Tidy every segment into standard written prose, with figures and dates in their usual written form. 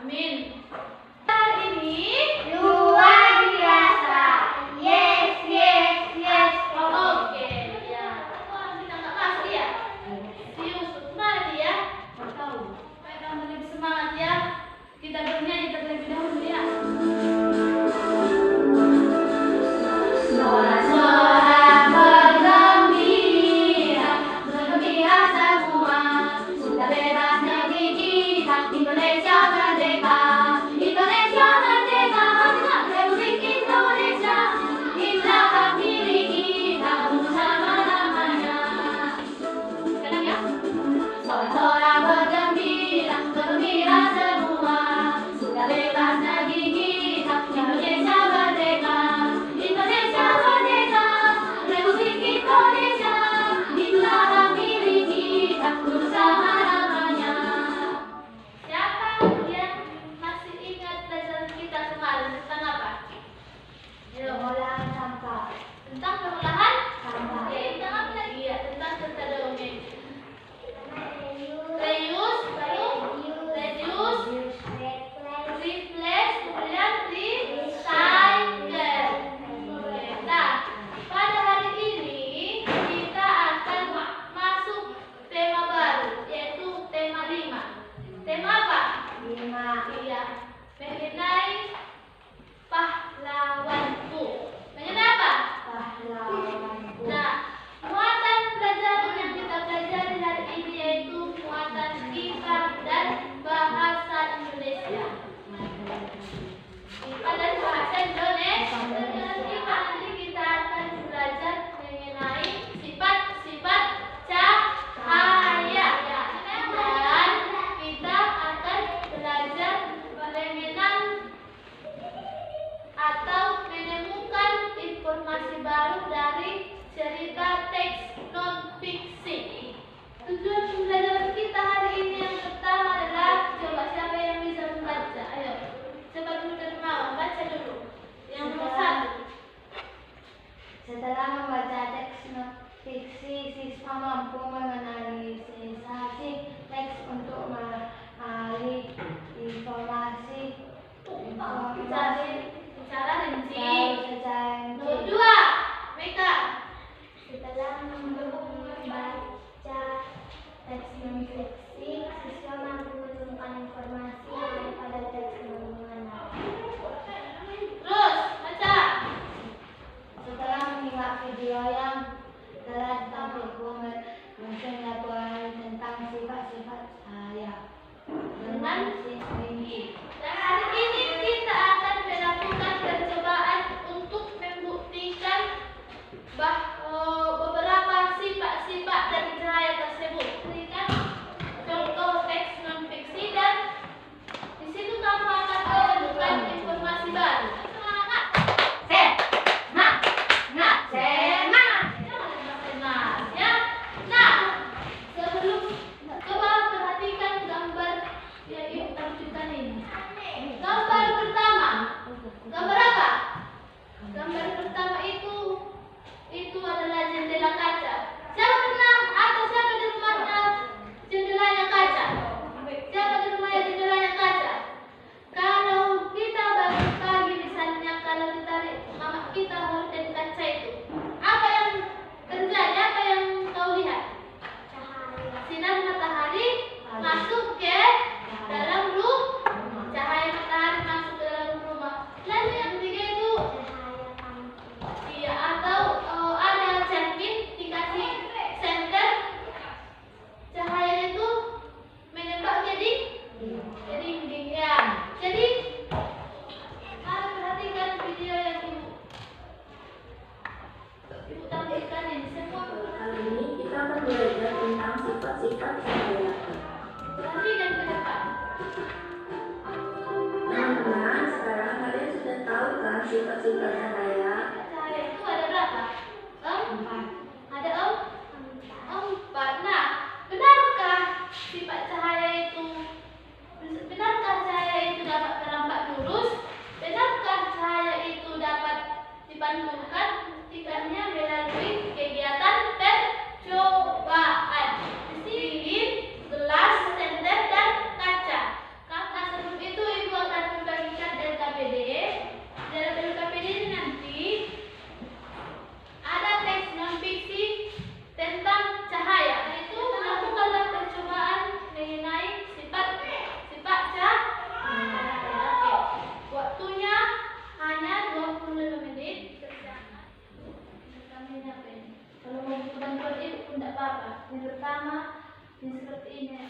Amin. Hari ini luar biasa. Yes, yes, yes. Oke, ya. Wah, kita nggak pasti ya. Serius, mana dia? Nggak tahu. Supaya kamu lebih semangat ya. Kita bernyanyi terlebih dahulu ya. Sorak-sorak bergembira, bergembira semua. Sudah bebas negeri kita, Indonesia merdeka. Indonesia merdeka, Republik Indonesia. Inilah hak milik kita untuk selama-lamanya. Sekarang ya. Sorak-sorak bergembira, bergembira semua. Sudah bebas negeri kita, Indonesia merdeka. Indonesia merdeka, Republik Indonesia. Inilah hak milik kita untuk selama-lamanya. Siapa yang masih ingat pelajaran kita kemarin tentang apa? Pengolahan sampah. Tentang pengolahan Sampah. Ya, tentang apa lagi ya? Tentang cerita dongeng. Reuse, baru reduce, replace, kemudian recycle. Nah, pada hari ini kita akan masuk tema baru, yaitu tema 5. Tema apa? 5. Iya, mengenai pahlawanku. Mengenai apa? Pahlawanku. Nah, muatan pelajaran yang kita pelajari hari ini yaitu muatan IPA dan bahasa Indonesia. IPA dan bahasa Indonesia. Dengan IPA nanti kita akan belajar mengenai sifat-sifat cahaya. Dan kita akan belajar mengenal atau menemukan informasi baru dari cerita teks non-fiksi. Tujuan pembelajaran kita hari ini yang pertama adalah coba siapa yang bisa membaca. Ayo, coba dulu Dermawan, baca dulu. Yang nomor 1. Setelah membaca teks fiksi, siswa mampu menganalisasi teks untuk mengenali informasi Bicara rinci. baru secara Nomor rinci. 2, Meka. Setelah membaca teks non-fiksi, siswa mampu menemukan informasi daripada teks non-mengenal. Terus, baca. Setelah menyimak video yang telah ditampilkan, menyusun laporan tentang sifat-sifat cahaya dengan rinci. Dan hari ini kita akan melakukan percobaan untuk membuktikan beberapa sifat-sifat dari cahaya tersebut. Berikan contoh teks non-fiksi dan di situ kamu akan menemukan informasi baru. Semangat! Semangat! Ya. Nah, sebelum coba perhatikan gambar yang ibu tampilkan ini. Gambar pertama. Gambar apa? Gambar pertama itu adalah jendela kaca. Siapa pernah atau siapa di rumahnya jendelanya kaca? Siapa di rumahnya jendelanya kaca? Kalau kita bangun pagi misalnya, kalau ditarik mama kita horden kaca itu, apa yang terjadi? Apa yang kau lihat? Sinar matahari masuk ke dalam rumah. Cahaya matahari masuk ke dalam rumah. Lalu yang ketiga itu iya, atau ada cermin dikasih senter, cahaya itu menembak jadi dinding ya. Jadi perhatikan video yang ibu tampilkan ini semua. Kali ini kita akan belajar tentang sifat-sifat cahaya. Perhatikan ke depan. Teman-teman, sekarang kalian sudah tahu kan sifat-sifat cahaya? Cahaya itu ada berapa? 4. Ada 4. Nah, benarkah sifat cahaya itu? Benarkah cahaya itu dapat terambat lurus? Benarkah cahaya itu dapat dipantulkan? Buktikannya melalui kegiatan percobaan. Di sini gelap. pertama yang seperti ini.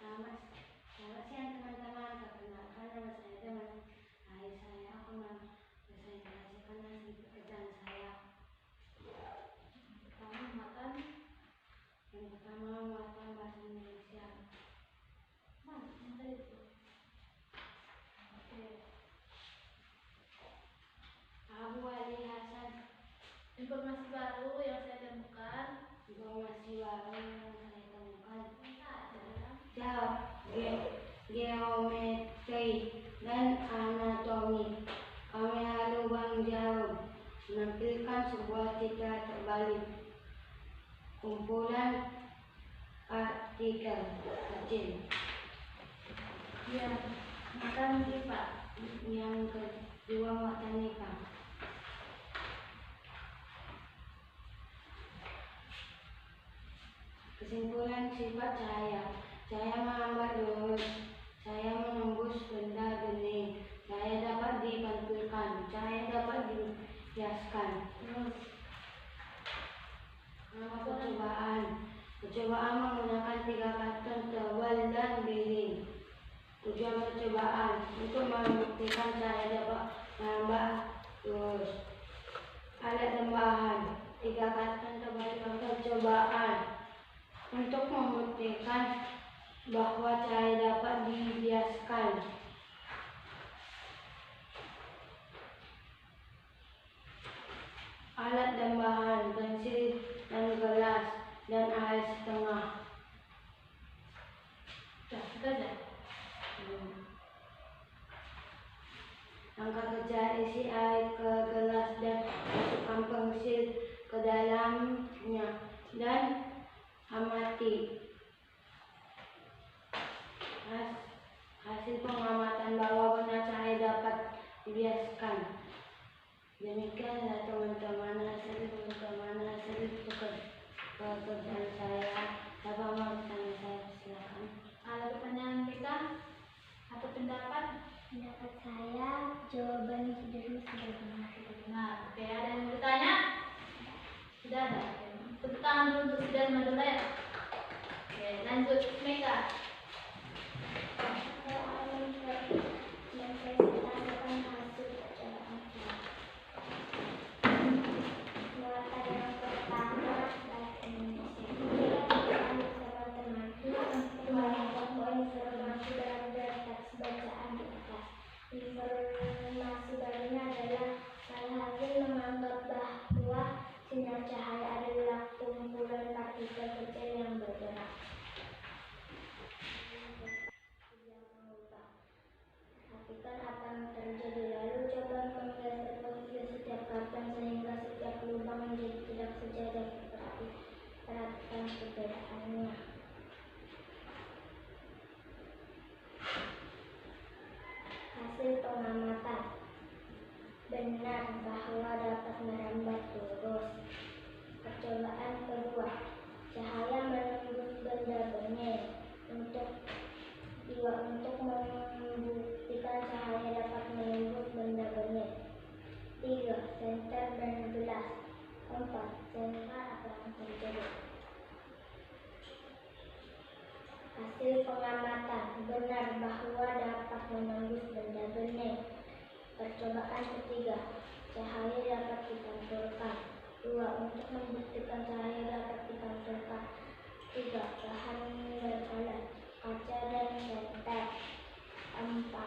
Selamat siang teman-teman, perkenalkan nama saya Deman. Hari saya akan mempresentasikan hasil pekerjaan saya. Yang pertama muatan bahasa Indonesia. Abu Ali Hasan. Informasi baru yang saya temukan. Jawab geometri dan anatomi. Kamera lubang jauh menampilkan sebuah citra terbalik. Kumpulan partikel kecil. Ya, makan lipat. Yang kedua botanika. Kesimpulan sifat cahaya. Cahaya mehambat lurus. Cahaya menembus benda bening. Cahaya dapat dipantulkan. Cahaya dapat dihiaskan. Percobaan menggunakan 3 karton tebal dan miring. Tujuan percobaan untuk membuktikan cahaya dapat mehambat lurus. Alat dan bahan 3 karton tebal dan percobaan untuk membuktikan bahwa cahaya dapat dihiaskan. Alat dan bahan pensil dan gelas dan air setengah. Sudah aja. Langkah kerja: isi air ke gelas dan masukkan pensil ke dalamnya dan amati. Hasil pengamatan bahwa benar cahaya dapat dibiaskan. Demikianlah teman-teman hasil pekerjaan saya. Siapa mau tanya saya, silakan. Ada pertanyaan kita atau pendapat? Pendapat saya, jawaban sudah benar. Nah, oke, ada yang mau bertanya? Sudah ada. Tepuk tangan dulu untuk sudah dulu ya. Oke, lanjut Mega. Mempresentasikan hasil percobaan saya. Muatan yang pertama bahasa Indonesia. Teman-teman, membangun poin informasi dalam daftar bacaan di atas. Informasi barunya adalah saya hasil menganggap bahwa sinar cahaya adalah kumpulan partikel kecil yang bergerak. Perhatikan apa yang terjadi, lalu coba menggeser posisi setiap karton sehingga setiap lubang menjadi tidak sejajar. Perhatikan perbedaannya. Hasil pengamatan. Benar bahwa dapat merambat lurus. Percobaan kedua. Cahaya menembus benda bening. Untuk membuktikan cahaya dapat menembus benda bening. 3. Senter dan gelas. 4. Senter apa yang terjadi. Hasil pengamatan. Benar bahwa dapat menembus benda bening. Percobaan ketiga. Cahaya dapat dipantulkan. 2. Untuk membuktikan cahaya dapat dipantulkan. 3. Bahan dan alat. Kaca dan senter. 4.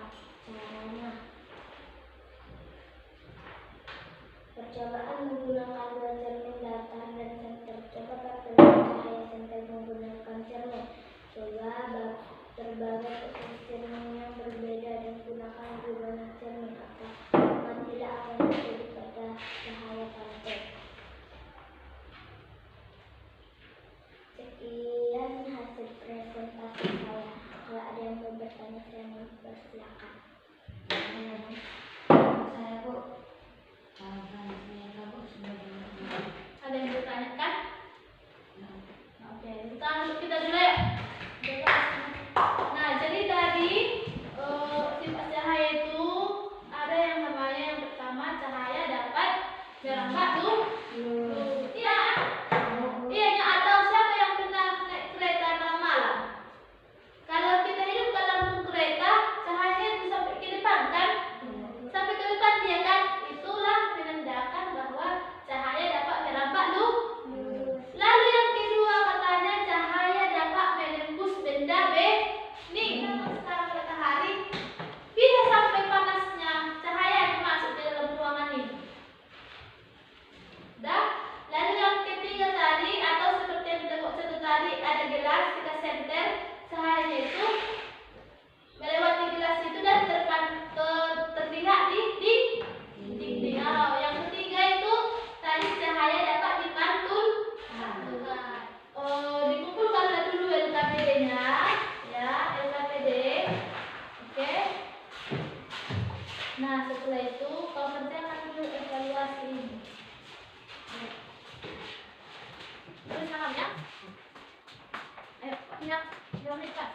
Nah, setelah itu kau kerjakan dulu evaluasi ini. Terus tangannya. Ayo, pindah. 2 menit, Pak.